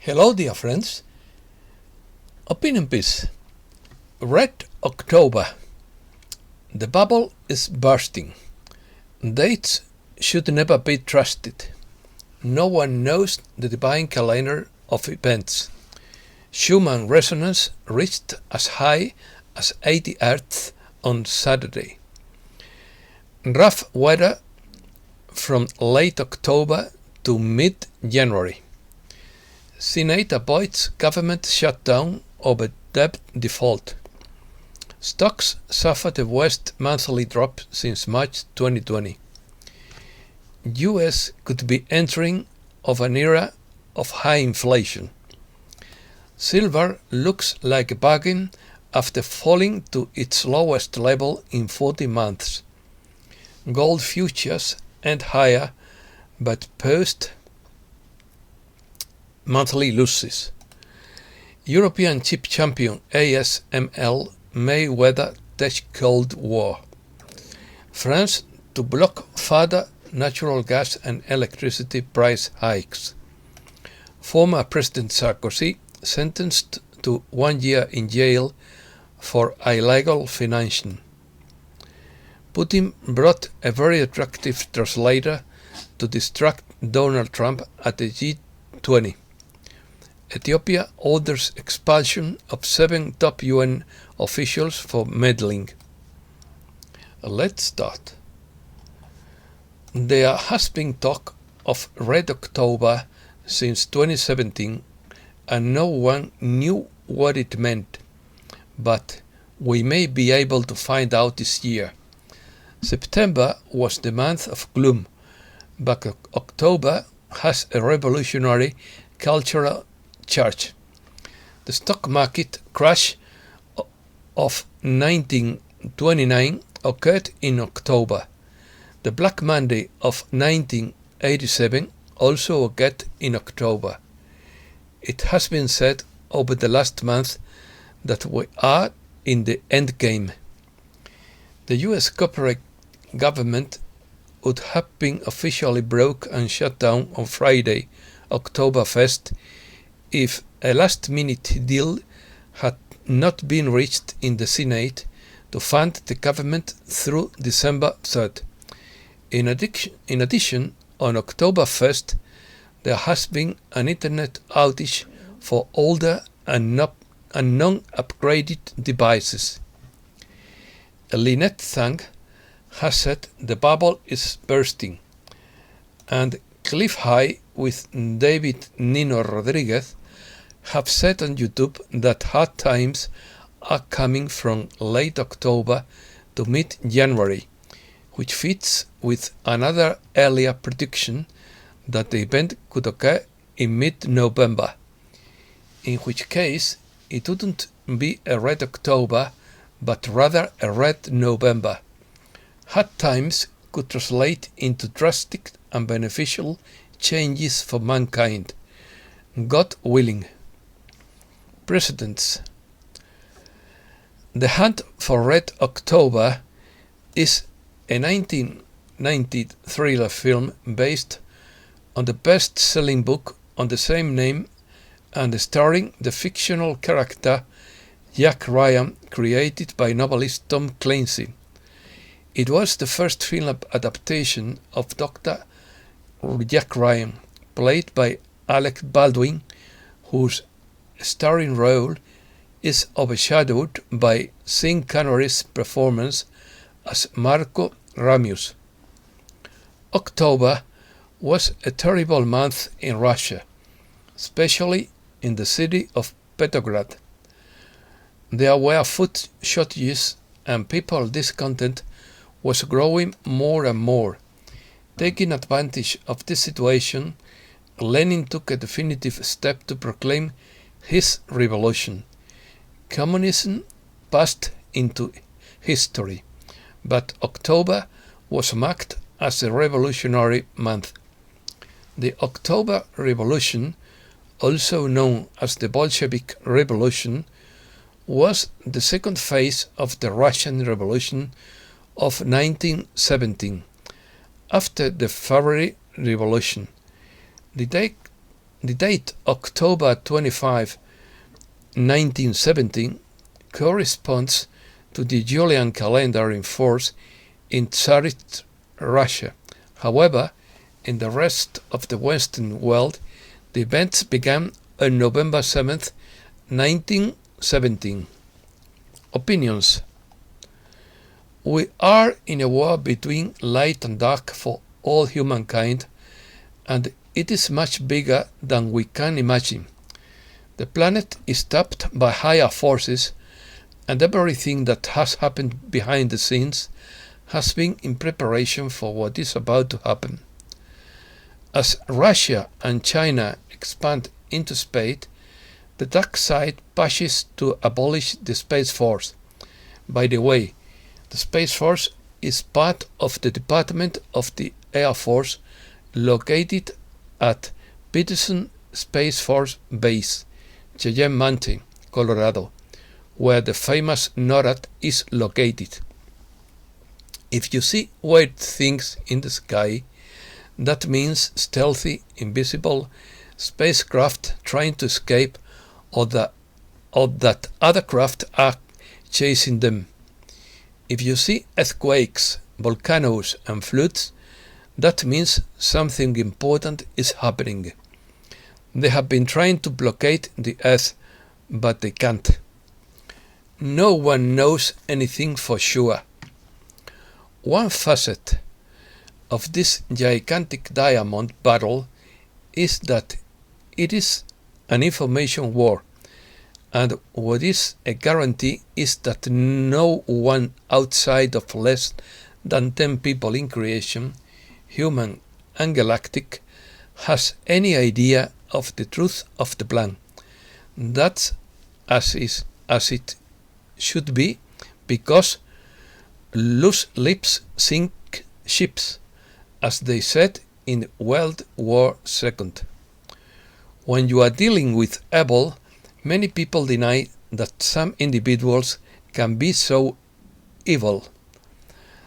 Hello, dear friends. Opinion piece. Red October. The bubble is bursting. Dates should never be trusted. No one knows the divine calendar of events. Schumann resonance reached as high as 80 hertz on Saturday. Rough weather from late October to mid-January. Senate avoids government shutdown over debt default. Stocks suffer the worst monthly drop since March 2020. US could be entering of an era of high inflation. Silver looks like a bargain after falling to its lowest level in 40 months. Gold futures end higher but post monthly losses. European chip champion ASML may weather tech Cold War. France to block further natural gas and electricity price hikes. Former President Sarkozy sentenced to 1 year in jail for illegal financing. Putin brought a very attractive translator to distract Donald Trump at the G20. Ethiopia orders expulsion of 7 top UN officials for meddling. Let's start. There has been talk of Red October since 2017 and no one knew what it meant, but we may be able to find out this year. September was the month of gloom, but October has a revolutionary cultural charge. The stock market crash of 1929 occurred in October. The Black Monday of 1987 also occurred in October. It has been said over the last month that we are in the end game. The US corporate government would have been officially broke and shut down on Friday, October 1st, if a last-minute deal had not been reached in the Senate to fund the government through December 3rd. In addition, on October 1st, there has been an internet outage for older and non-upgraded devices. Lynette Thang has said the bubble is bursting, and Cliff High with David Nino Rodriguez have said on YouTube that hard times are coming from late October to mid-January, which fits with another earlier prediction that the event could occur in mid-November, in which case it wouldn't be a red October but rather a red November. Hard times could translate into drastic and beneficial changes for mankind, God willing. Precedents. The Hunt for Red October is a 1990 thriller film based on the best-selling book on the same name and starring the fictional character Jack Ryan, created by novelist Tom Clancy. It was the first film adaptation of Dr. Jack Ryan, played by Alec Baldwin, whose starring role is overshadowed by Sean Connery's performance as Marco Ramius. October was a terrible month in Russia, especially in the city of Petrograd. There were food shortages and people discontent was growing more and more. Taking advantage of this situation, Lenin took a definitive step to proclaim his revolution. Communism passed into history, but October was marked as a revolutionary month. The October Revolution, also known as the Bolshevik Revolution, was the second phase of the Russian Revolution of 1917, after the February Revolution. The The date October 25, 1917 corresponds to the Julian calendar in force in Tsarist Russia. However, in the rest of the Western world, the events began on November 7th, 1917. Opinions. We are in a war between light and dark for all humankind, and it is much bigger than we can imagine. The planet is tapped by higher forces, and everything that has happened behind the scenes has been in preparation for what is about to happen. As Russia and China expand into space, the dark side pushes to abolish the Space Force. By the way, the Space Force is part of the Department of the Air Force located at Peterson Space Force Base, Cheyenne Mountain, Colorado, where the famous NORAD is located. If you see weird things in the sky, that means stealthy, invisible spacecraft trying to escape, or that other craft are chasing them. If you see earthquakes, volcanoes and floods, that means something important is happening. They have been trying to blockade the Earth, but they can't. No one knows anything for sure. One facet of this gigantic diamond battle is that it is an information war, and what is a guarantee is that no one outside of less than 10 people in creation, human and galactic, has any idea of the truth of the plan. That's as it should be, because loose lips sink ships, as they said in World War II. When you are dealing with evil, many people deny that some individuals can be so evil.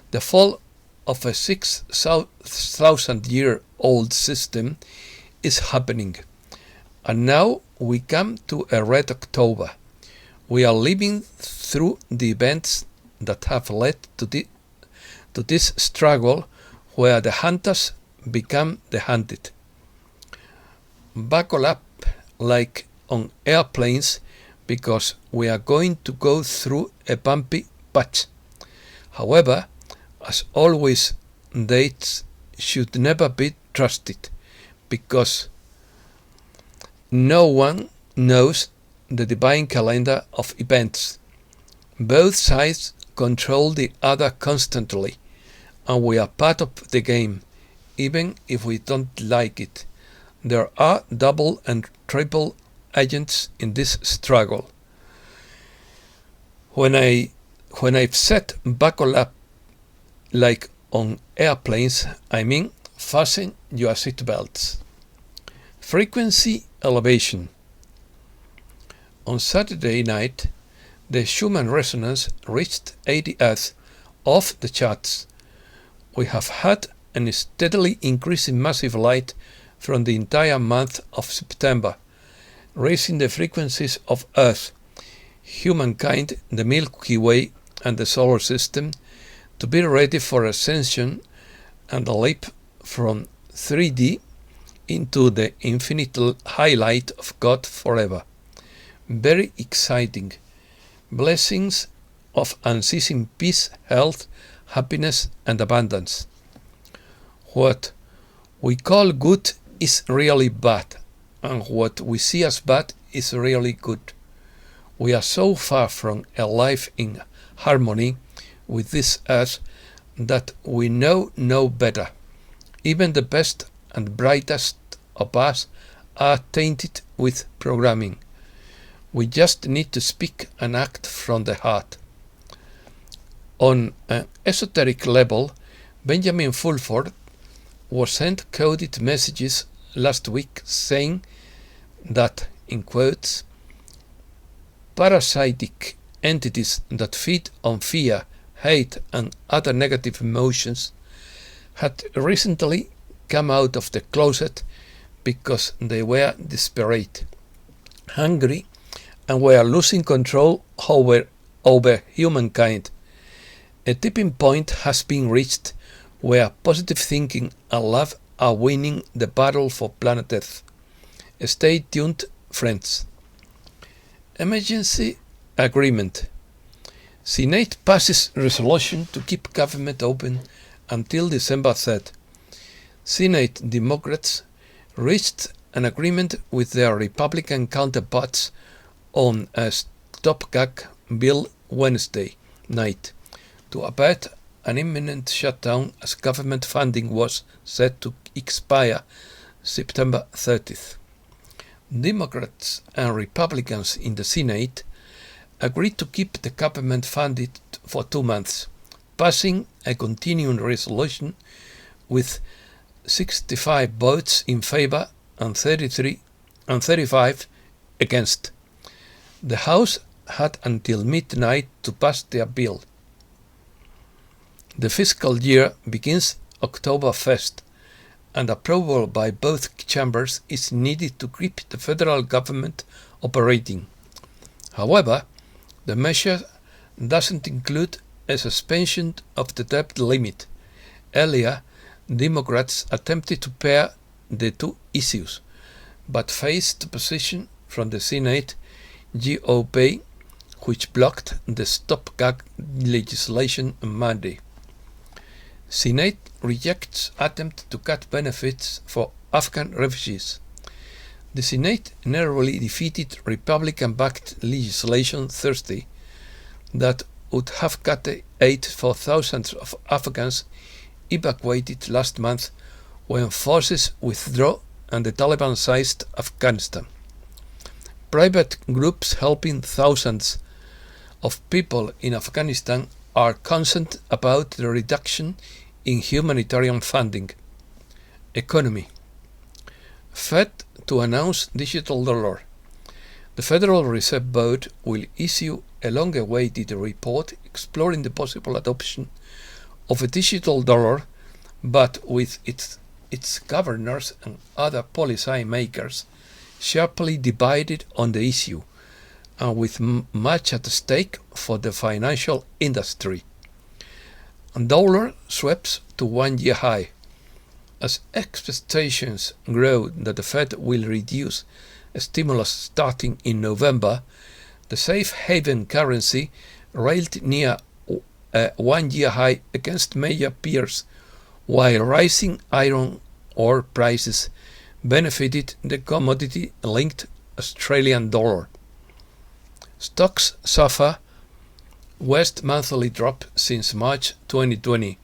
The fall of a 6,000-year-old system is happening, and now we come to a red October. We are living through the events that have led to this struggle, where the hunters become the hunted. Buckle up like on airplanes, because we are going to go through a bumpy patch. However, as always, dates should never be trusted, because no one knows the divine calendar of events. Both sides control the other constantly, and we are part of the game, even if we don't like it. There are double and triple agents in this struggle. When I've said buckle up like on airplanes, I mean fasten your seatbelts. Frequency elevation. On Saturday night, the Schumann resonance reached 80 Hz, off the charts. We have had a steadily increasing massive light from the entire month of September, raising the frequencies of Earth, humankind, the Milky Way and the solar system to be ready for ascension and a leap from 3D into the infinite highlight of God forever. Very exciting. Blessings of unceasing peace, health, happiness and abundance. What we call good is really bad, and what we see as bad is really good. We are so far from a life in harmony with this earth that we know no better. Even the best and brightest of us are tainted with programming. We just need to speak and act from the heart. On an esoteric level, Benjamin Fulford was sent coded messages last week saying that, in quotes, parasitic entities that feed on fear, hate and other negative emotions had recently come out of the closet because they were desperate, hungry, and were losing control over humankind. A tipping point has been reached where positive thinking and love are winning the battle for planet Earth. Stay tuned, friends. Emergency Agreement. Senate passes resolution to keep government open until December 3rd. Senate Democrats reached an agreement with their Republican counterparts on a stopgap bill Wednesday night to avert an imminent shutdown as government funding was set to expire September 30th. Democrats and Republicans in the Senate agreed to keep the government funded for 2 months, passing a continuing resolution with 65 votes in favor and 35 against. The House had until midnight to pass their bill. The fiscal year begins October 1st, and approval by both chambers is needed to keep the federal government operating. However, the measure doesn't include a suspension of the debt limit. Earlier, Democrats attempted to pair the two issues, but faced opposition from the Senate GOP, which blocked the stopgap legislation on Monday. Senate rejects attempt to cut benefits for Afghan refugees. The Senate narrowly defeated Republican-backed legislation Thursday that would have cut aid for thousands of Afghans evacuated last month when forces withdrew and the Taliban seized Afghanistan. Private groups helping thousands of people in Afghanistan are concerned about the reduction in humanitarian funding. Economy. Fed to announce digital dollar. The Federal Reserve Board will issue a long-awaited report exploring the possible adoption of a digital dollar, but with its governors and other policy makers sharply divided on the issue, and with much at stake for the financial industry. Dollar sweeps to one-year high. As expectations grow that the Fed will reduce stimulus starting in November, the safe haven currency railed near a one-year high against major peers, while rising iron ore prices benefited the commodity-linked Australian dollar. Stocks suffer worst monthly drop since March 2020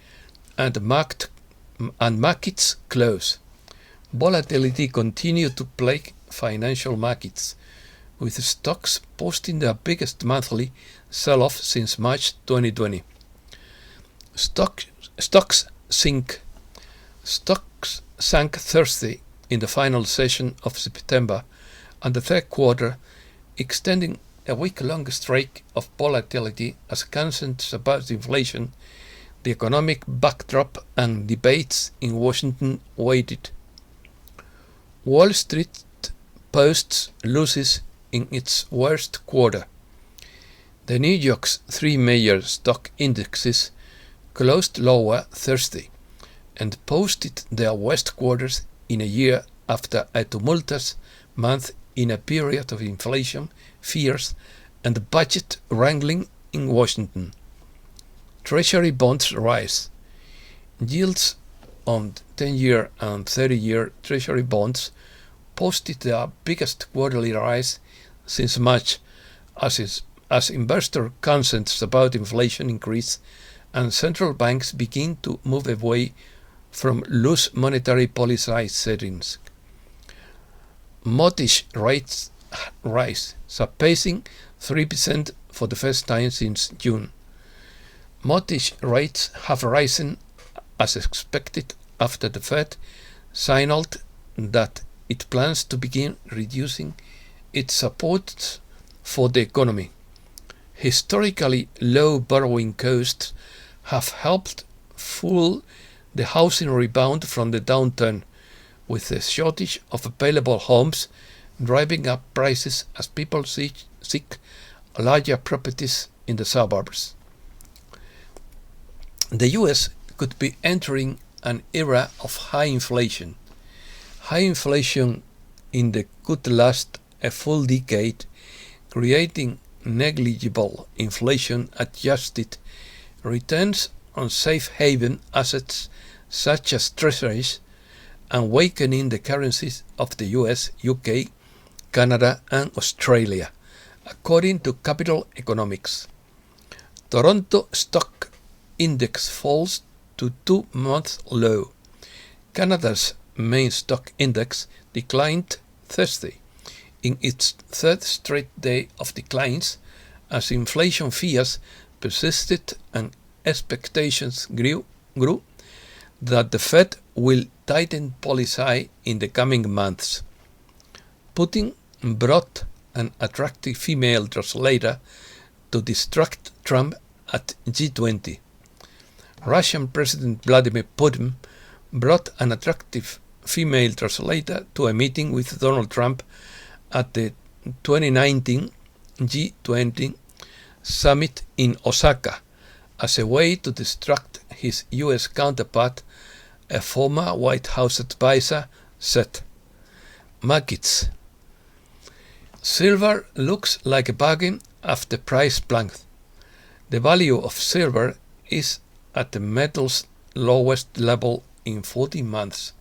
and markets close. Volatility continued to plague financial markets, with stocks posting their biggest monthly sell-off since March 2020. Stocks sank Thursday in the final session of September and the third quarter, extending a week-long streak of volatility as concerns about inflation, the economic backdrop, and debates in Washington waited. Wall Street posts losses in its worst quarter. The New York's three major stock indexes closed lower Thursday and posted their worst quarters in a year after a tumultuous month in a period of inflation fears and budget wrangling in Washington. Treasury bonds rise. Yields on 10-year and 30-year Treasury bonds posted their biggest quarterly rise since March as investor concerns about inflation increase and central banks begin to move away from loose monetary policy settings. Mortgage rates rise, surpassing 3% for the first time since June. Mortgage rates have risen as expected after the Fed signaled that it plans to begin reducing its support for the economy. Historically low borrowing costs have helped fuel the housing rebound from the downturn, with the shortage of available homes driving up prices as people seek larger properties in the suburbs. The US could be entering an era of high inflation. High inflation could last a full decade, creating negligible inflation-adjusted returns on safe haven assets such as treasuries, and weakening the currencies of the US, UK, Canada, and Australia, according to Capital Economics. Toronto Stock Index falls to 2-month low. Canada's main stock index declined Thursday, in its third straight day of declines, as inflation fears persisted and expectations grew that the Fed will tighten policy in the coming months. Putin brought an attractive female translator to distract Trump at G20. Russian President Vladimir Putin brought an attractive female translator to a meeting with Donald Trump at the 2019 G20 summit in Osaka as a way to distract his US counterpart, a former White House advisor said. Markets. Silver looks like a bargain after price plunged. The value of silver is at the metal's lowest level in 14 months,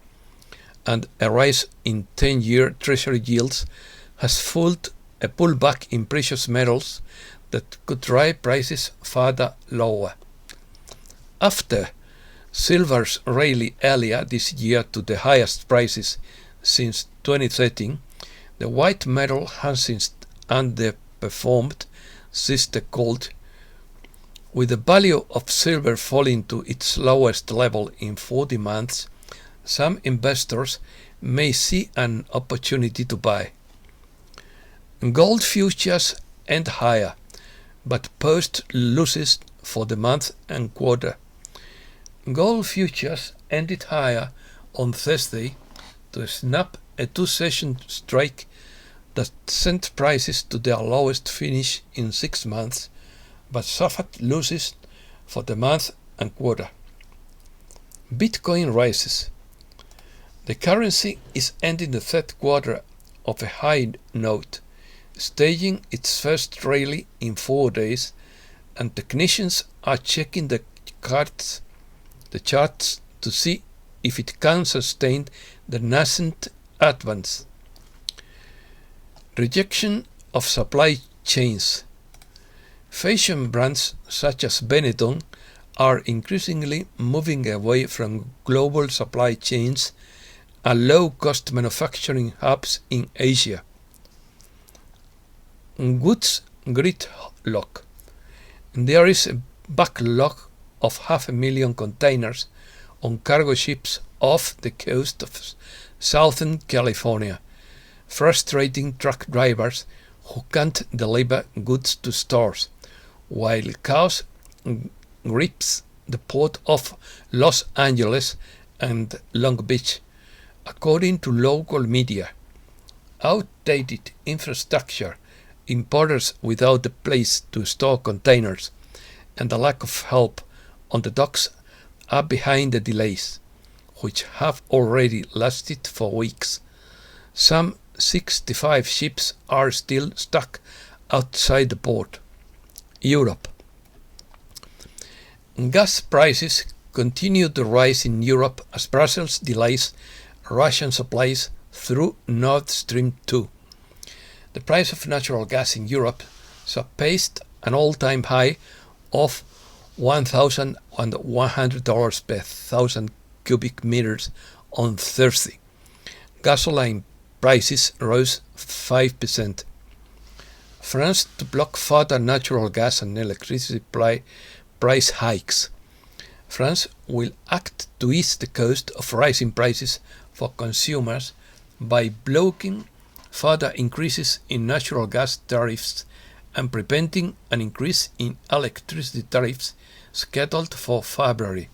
and a rise in 10-year Treasury yields has fueled a pullback in precious metals that could drive prices further lower. After silver's rally earlier this year to the highest prices since 2013, the white metal has since underperformed sister gold, with the value of silver falling to its lowest level in 40 months. Some investors may see an opportunity to buy. Gold futures end higher, but post losses for the month and quarter. Gold futures ended higher on Thursday to snap a 2-session strike that sent prices to their lowest finish in 6 months, but suffered losses for the month and quarter. Bitcoin rises. The currency is ending the third quarter of a high note, staging its first rally in 4 days, and technicians are checking the charts to see if it can sustain the nascent advance. Rejection of supply chains. Fashion brands such as Benetton are increasingly moving away from global supply chains and low-cost manufacturing hubs in Asia. Goods gridlock. There is a backlog of 500,000 containers on cargo ships off the coast of Southern California, frustrating truck drivers who can't deliver goods to stores, while chaos grips the port of Los Angeles and Long Beach, according to local media. Outdated infrastructure, importers without a place to store containers, and the lack of help on the docks are behind the delays, which have already lasted for weeks. Some 65 ships are still stuck outside the port. Europe. Gas prices continue to rise in Europe as Brussels delays Russian supplies through Nord Stream 2. The price of natural gas in Europe surpassed an all-time high of $1,100 per 1,000 cubic meters on Thursday. Gasoline prices rose 5%. France to block further natural gas and electricity price hikes. France will act to ease the cost of rising prices for consumers by blocking further increases in natural gas tariffs and preventing an increase in electricity tariffs scheduled for February.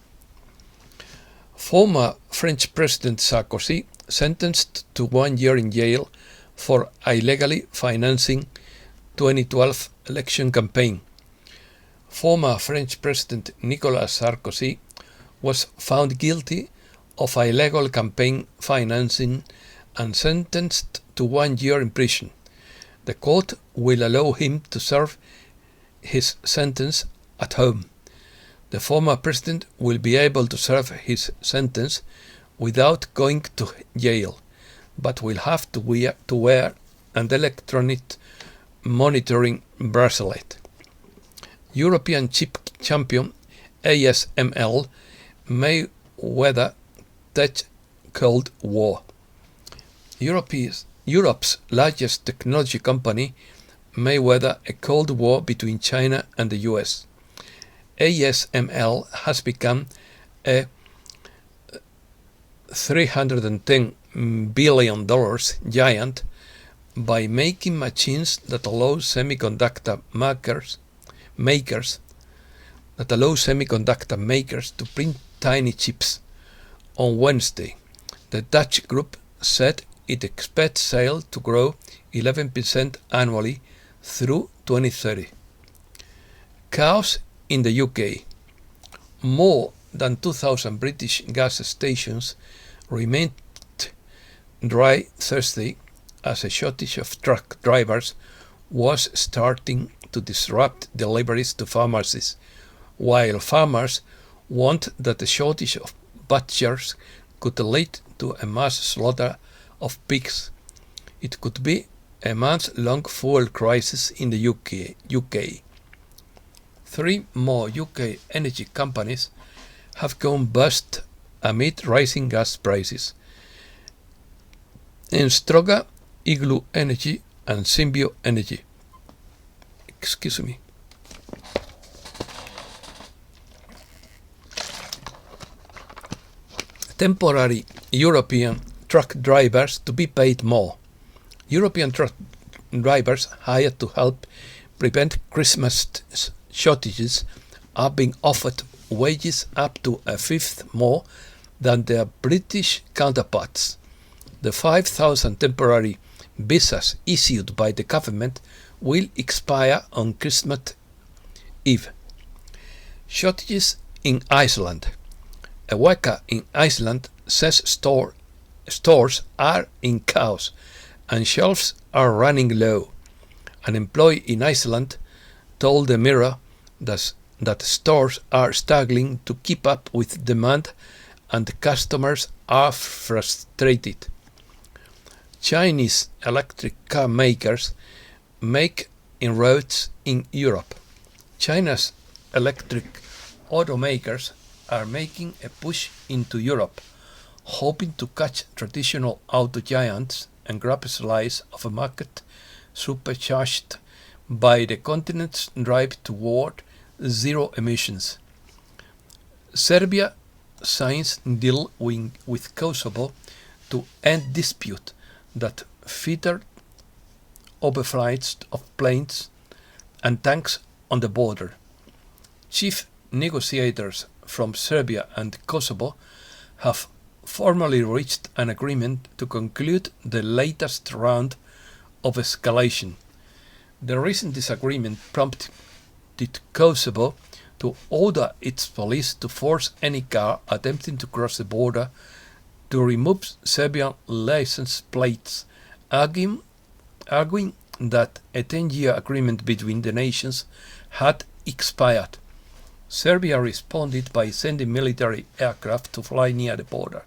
Former French President Sarkozy sentenced to 1 year in jail for illegally financing 2012 election campaign. Former French President Nicolas Sarkozy was found guilty of illegal campaign financing and sentenced to 1 year in prison. The court will allow him to serve his sentence at home. The former president will be able to serve his sentence without going to jail, but will have to wear an electronic monitoring bracelet. European chip champion ASML may weather tech Cold War. Europe's largest technology company may weather a Cold War between China and the US. ASML has become a $310 billion giant by making machines that allow semiconductor makers to print tiny chips. On Wednesday, the Dutch group said it expects sales to grow 11% annually through 2030. Chaos in the UK. More than 2,000 British gas stations remained dry Thursday as a shortage of truck drivers was starting to disrupt deliveries to pharmacies, while farmers warned that the shortage of butchers could lead to a mass slaughter of pigs. It could be a month-long fuel crisis in the UK. 3 more UK energy companies have gone bust amid rising gas prices. Enstroga, Igloo Energy and Symbio Energy. Temporary European truck drivers to be paid more. European truck drivers hired to help prevent Christmas shortages are being offered wages up to a fifth more than their British counterparts. The 5,000 temporary visas issued by the government will expire on Christmas Eve. Shortages in Iceland. A worker in Iceland says stores are in chaos and shelves are running low. An employee in Iceland told the Mirror that stores are struggling to keep up with demand and customers are frustrated. Chinese electric car makers make inroads in Europe. China's electric automakers are making a push into Europe, hoping to catch traditional auto giants and grab a slice of a market supercharged by the continent's drive toward zero emissions. Serbia signs deal with Kosovo to end dispute that featured overflights of planes and tanks on the border. Chief negotiators from Serbia and Kosovo have formally reached an agreement to conclude the latest round of escalation. The recent disagreement prompted Kosovo to order its police to force any car attempting to cross the border to remove Serbian license plates, arguing that a 10-year agreement between the nations had expired. Serbia responded by sending military aircraft to fly near the border,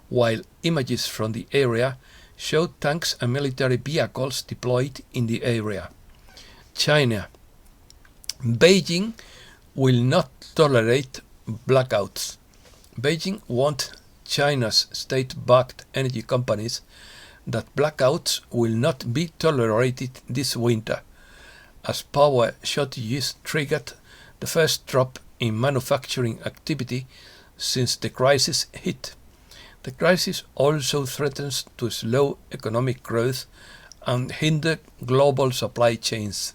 while images from the area showed tanks and military vehicles deployed in the area. China. Beijing will not tolerate blackouts. Beijing warned China's state-backed energy companies that blackouts will not be tolerated this winter, as power shortages triggered the first drop in manufacturing activity since the crisis hit. The crisis also threatens to slow economic growth and hinder global supply chains.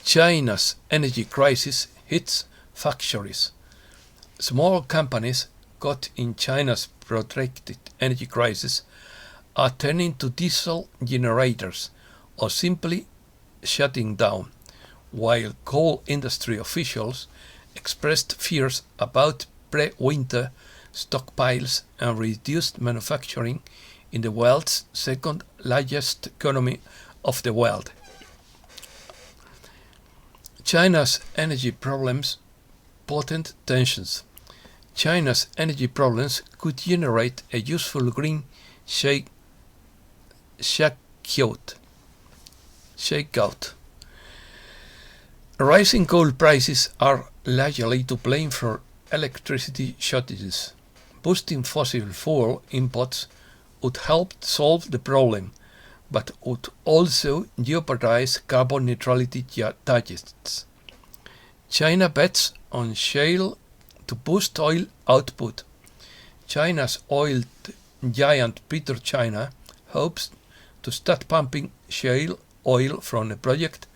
China's energy crisis hits factories. Small companies caught in China's protracted energy crisis are turning to diesel generators or simply shutting down, while coal industry officials expressed fears about pre-winter stockpiles and reduced manufacturing in the world's second largest economy of the world. China's energy problems, potent tensions. China's energy problems could generate a useful green shakeout. Rising coal prices are largely to blame for electricity shortages. Boosting fossil fuel imports would help solve the problem, but would also jeopardize carbon neutrality targets. China bets on shale to boost oil output. China's oil giant PetroChina hopes to start pumping shale oil from a project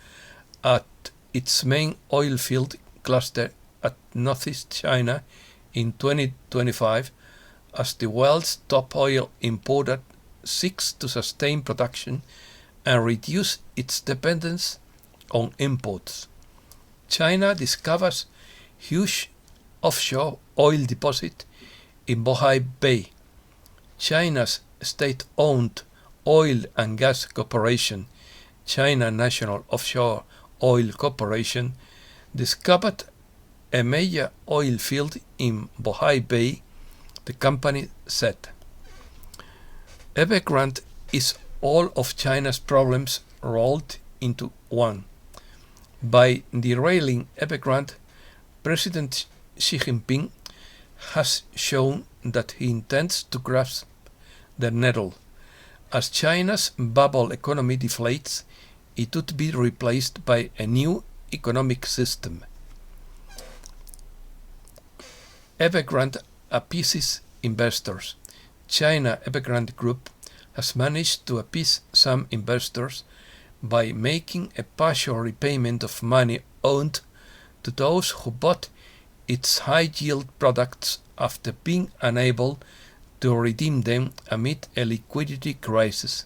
at its main oil field cluster at northeast China in 2025 as the world's top oil importer seeks to sustain production and reduce its dependence on imports. China discovers huge offshore oil deposit in Bohai Bay. China's state-owned oil and gas corporation, China National Offshore Oil Corporation, discovered a major oil field in Bohai Bay, the company said. Evergrande is all of China's problems rolled into one. By derailing Evergrande, President Xi Jinping has shown that he intends to grasp the nettle. As China's bubble economy deflates, it would be replaced by a new economic system. Evergrande appeases investors. China Evergrande Group has managed to appease some investors by making a partial repayment of money owed to those who bought its high-yield products after being unable to redeem them amid a liquidity crisis.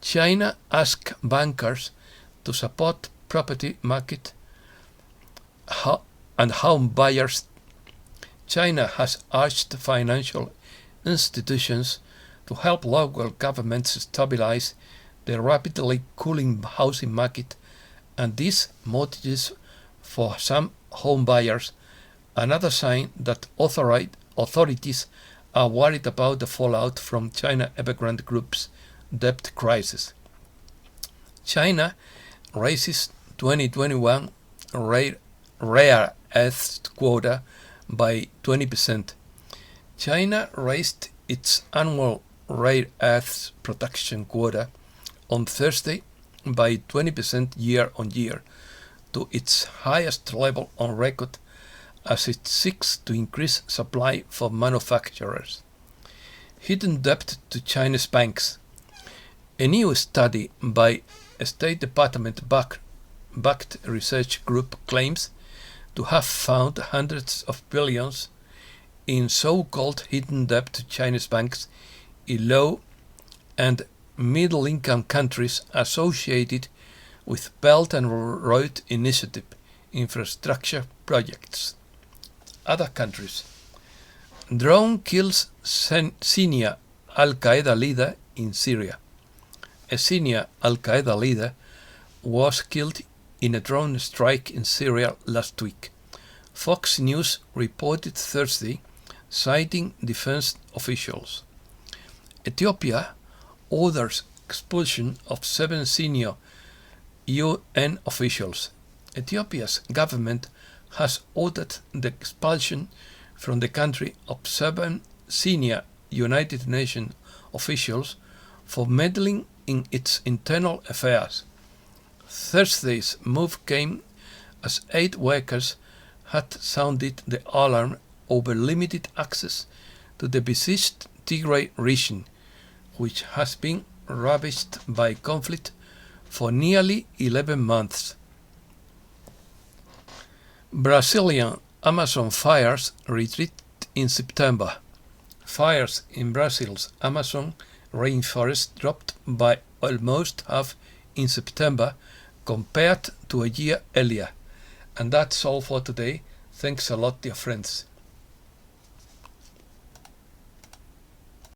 China asked bankers to support property market and home buyers. China has urged financial institutions to help local governments stabilize the rapidly cooling housing market and these mortgages for some home buyers, another sign that authorities are worried about the fallout from China Evergrande Group's debt crisis. China raises 2021 rare earths quota by 20%. China raised its annual rare earths production quota on Thursday by 20% year-on-year to its highest level on record as it seeks to increase supply for manufacturers. Hidden debt to Chinese banks. A new study by a State Department-backed research group claims to have found hundreds of billions in so-called hidden debt to Chinese banks in low and middle-income countries associated with Belt and Road Initiative infrastructure projects. Other countries. Drone kills senior Al-Qaeda leader in Syria. A senior Al-Qaeda leader was killed in a drone strike in Syria last week. Fox News reported Thursday, citing defense officials. Ethiopia orders expulsion of 7 senior UN officials. Ethiopia's government has ordered the expulsion from the country of 7 senior United Nations officials for meddling in its internal affairs. Thursday's move came as aid workers had sounded the alarm over limited access to the besieged Tigray region, which has been ravaged by conflict for nearly 11 months. Brazilian Amazon fires retreat in September. Fires in Brazil's Amazon rainforest dropped by almost half in September compared to a year earlier. And that's all for today. Thanks a lot, dear friends.